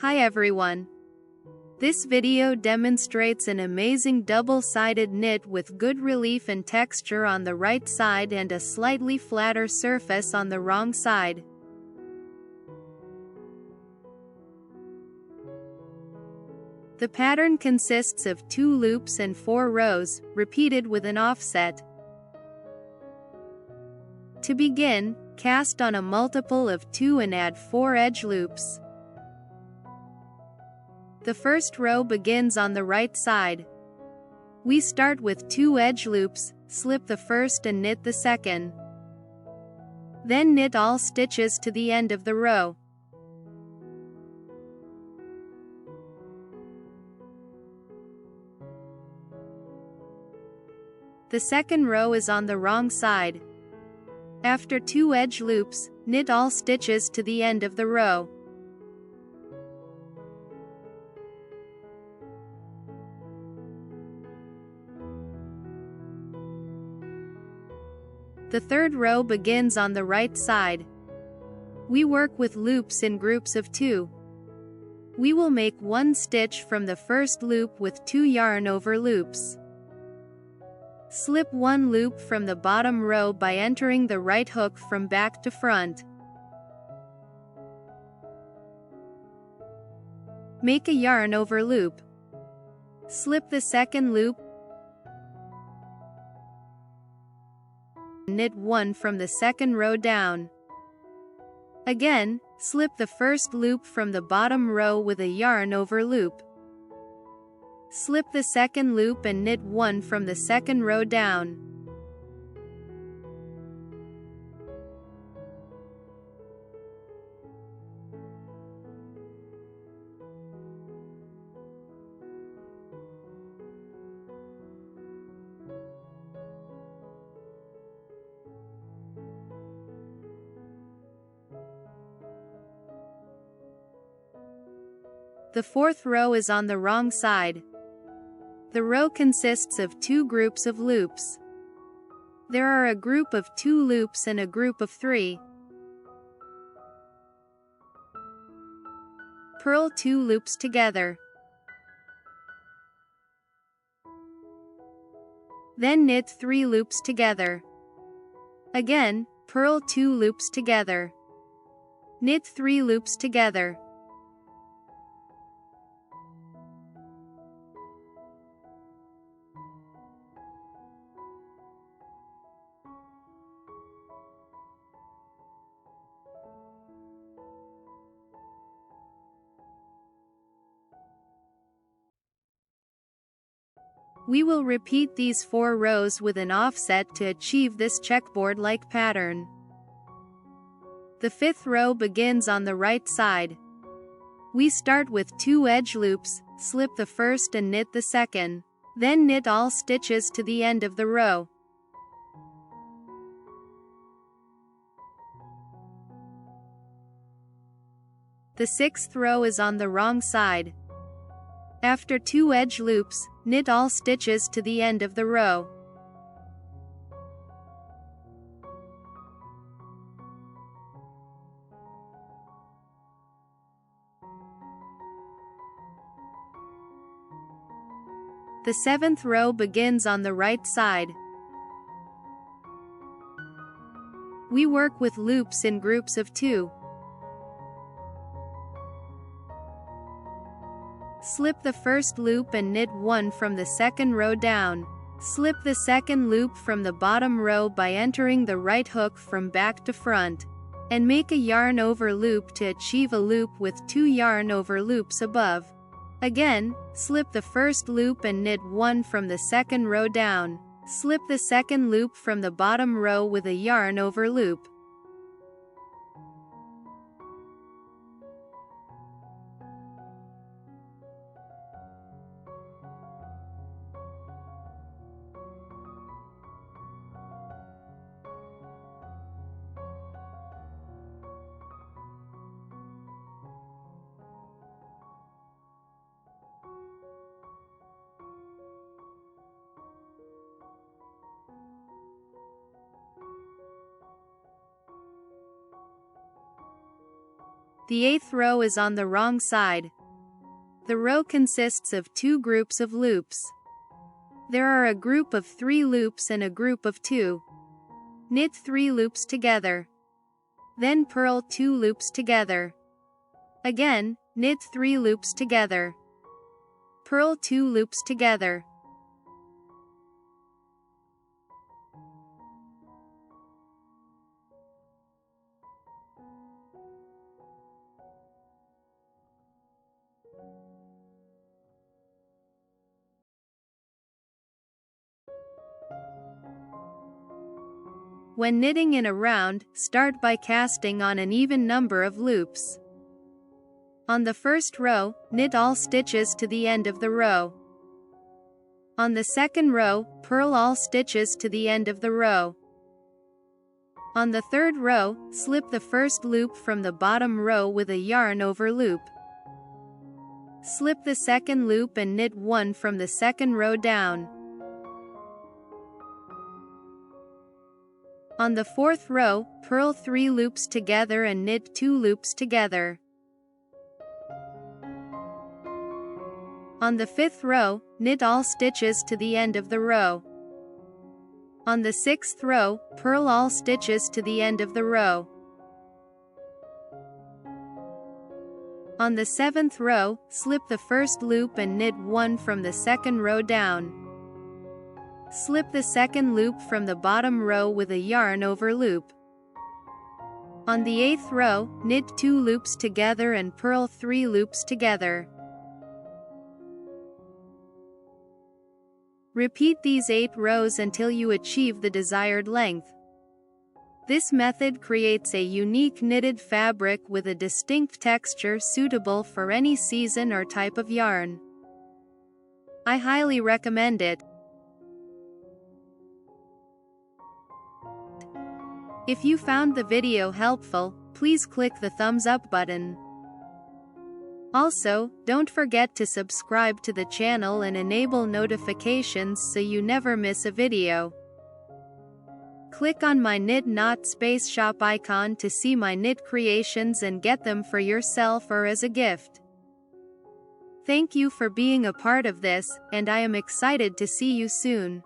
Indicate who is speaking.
Speaker 1: Hi everyone. This video demonstrates an amazing double-sided knit with good relief and texture on the right side and a slightly flatter surface on the wrong side. The pattern consists of 2 loops and 4 rows, repeated with an offset. To begin, cast on a multiple of 2 and add 4 edge loops. The first row begins on the right side. We start with 2 edge loops, slip the first and knit the second. Then knit all stitches to the end of the row. The second row is on the wrong side. After 2 edge loops, knit all stitches to the end of the row. The third row begins on the right side. We work with loops in groups of 2. We will make 1 stitch from the first loop with 2 yarn over loops. Slip 1 loop from the bottom row by entering the right hook from back to front. Make a yarn over loop. Slip the second loop. Knit 1 from the second row down. Again, slip the first loop from the bottom row with a yarn over loop. Slip the second loop and knit 1 from the second row down. The fourth row is on the wrong side. The row consists of 2 groups of loops. There are a group of 2 loops and a group of 3. Purl 2 loops together. Then knit 3 loops together. Again, purl 2 loops together. Knit 3 loops together. We will repeat these 4 rows with an offset to achieve this checkerboard-like pattern. The 5th row begins on the right side. We start with 2 edge loops, slip the first and knit the second. Then knit all stitches to the end of the row. The 6th row is on the wrong side. After 2 edge loops, knit all stitches to the end of the row. The 7th row begins on the right side. We work with loops in groups of 2. Slip the first loop and knit 1 from the second row down. Slip the second loop from the bottom row by entering the right hook from back to front. And make a yarn over loop to achieve a loop with 2 yarn over loops above. Again, slip the first loop and knit 1 from the second row down. Slip the second loop from the bottom row with a yarn over loop. The 8th row is on the wrong side. The row consists of 2 groups of loops. There are a group of 3 loops and a group of 2. Knit 3 loops together. Then purl 2 loops together. Again, knit 3 loops together. Purl 2 loops together. When knitting in a round, start by casting on an even number of loops. On the first row, knit all stitches to the end of the row. On the second row, purl all stitches to the end of the row. On the third row, slip the first loop from the bottom row with a yarn over loop. Slip the second loop and knit 1 from the second row down. On the fourth row, purl 3 loops together and knit 2 loops together. On the fifth row, knit all stitches to the end of the row. On the sixth row, purl all stitches to the end of the row. On the seventh row, slip the first loop and knit 1 from the second row down. Slip the second loop from the bottom row with a yarn over loop. On the 8th row, knit 2 loops together and purl 3 loops together. Repeat these 8 rows until you achieve the desired length. This method creates a unique knitted fabric with a distinct texture suitable for any season or type of yarn. I highly recommend it. If you found the video helpful, please click the thumbs up button. Also, don't forget to subscribe to the channel and enable notifications so you never miss a video. Click on my Knit Knot Space Shop icon to see my knit creations and get them for yourself or as a gift. Thank you for being a part of this, and I am excited to see you soon.